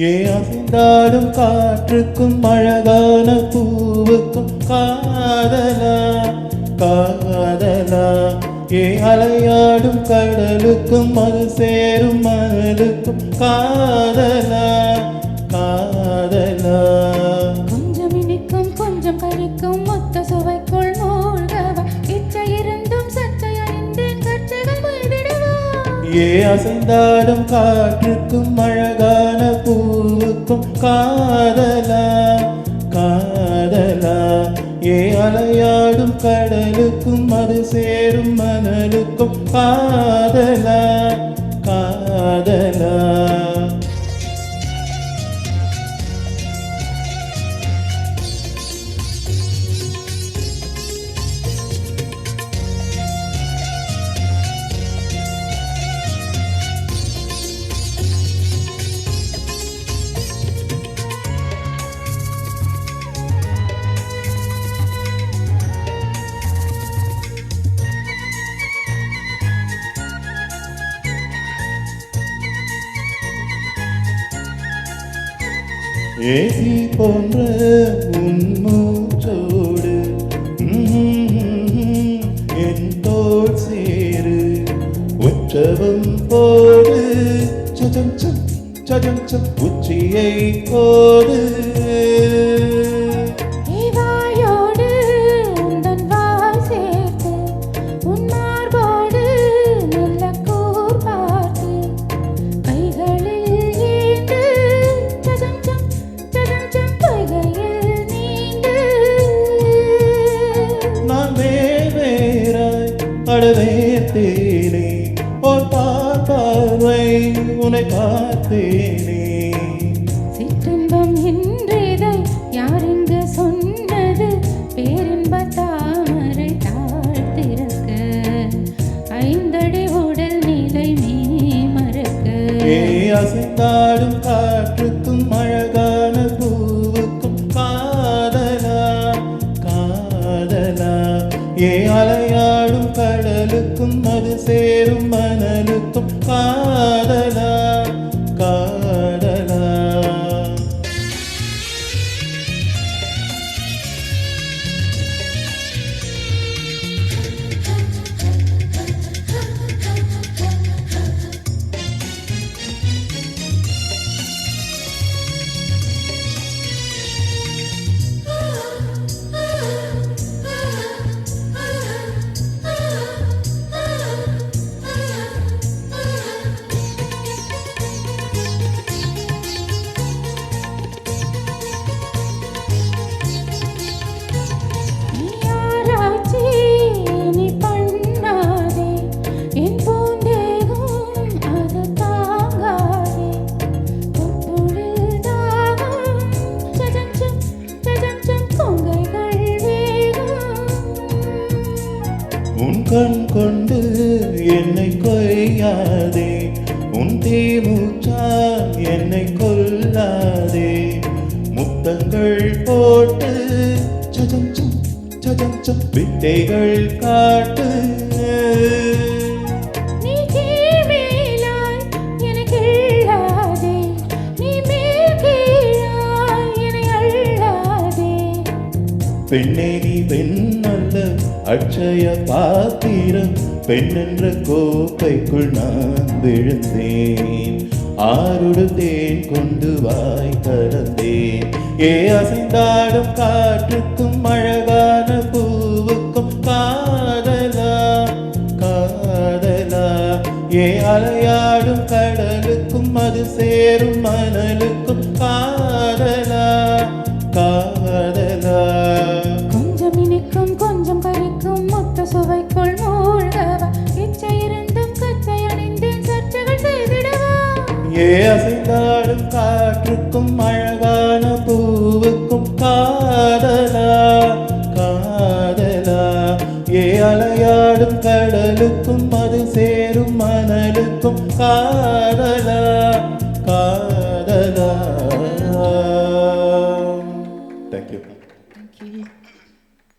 ஏ அசைந்தாடும் காற்றுக்கும் அழகான பூவுக்கும் காதலா காதலா. ஏ அலையாடும் கடலுக்கும் அது சேரும் மணலுக்கும் காதலா காதலா. கொஞ்சம் இனிக்கும் கொஞ்சம் கரிக்கும் மொத்த சுவைக்குள் மூழ்கவா இச்சை இருந்தும் சச்சை அணிந்தேன் கற்றைகள் போய்விடவா. ஏ அசைந்தாடும் காற்றுக்கும் அழகான பூவுக்கும் காதலா காதலா. ஏ அலையாடும் கடலுக்கும் அது சேரும் மணலுக்கும் காதலா காதலா. ஏசி போன்ற உன்மூச்சோடு என் தோள் சேரு உற்சவம் போடு சஜம் சம் சஜம் சம் உச்சியை போடு. அடவேத்தேனே ஒரு பார்வை உன்னை பார்த்தேனே. சிற்றின்பம் என்றதை யார் இங்கு சொன்னது பேரின்ப தாமரை தாழ்த்திருக்க ஐந்தடி உடல் நிலை நீ மறக்க. ஏ அசைந்தாடும் காற்றுக்கும் அழகான பூவுக்கும் காதலா காதலா. ஏ அலையாடும் கடலுக்கும் அது சேரும் மணலுக்கும் காதலா காதலா. உன் கண் கொண்டு என்னை கொய்யாதே உன் தீமூச்சா என்னை கொல்லாதே. முத்தங்கள் போட்டு சஜம் சம் சஜம் சம் வித்தைகள் காட்டு. பெண்ணே நீ பெண் அல்ல அட்சய பாத்திரம் பெண் என்ற கோப்பைக்குள் நான் விழுந்தேன் ஆருடு தேன் கொண்டு வாய் கலந்தேன். ஏ அசைந்தாடும் காற்றுக்கும் அழகான பூவுக்கும் காதலா காதலா. ஏ அலையாடும் கடலுக்கும் அது சேரும் மணலுக்கும் காதலா காதலா. கொஞ்சம் இனிக்கும் கொஞ்சம் கரிக்கும் மொத்த சுவைக்குள் மூழ்கவா இச்சை இருந்தும் கச்சை அணிந்தேன் சர்ச்சைகள் செய்திடவா. ஏ அசைந்தாடும் காற்றுக்கும் அழகான பூவுக்கும் காதலா காதலா. ஏ அலையாடும் கடலுக்கும் அது சேரும் மணலுக்கும் காதலா.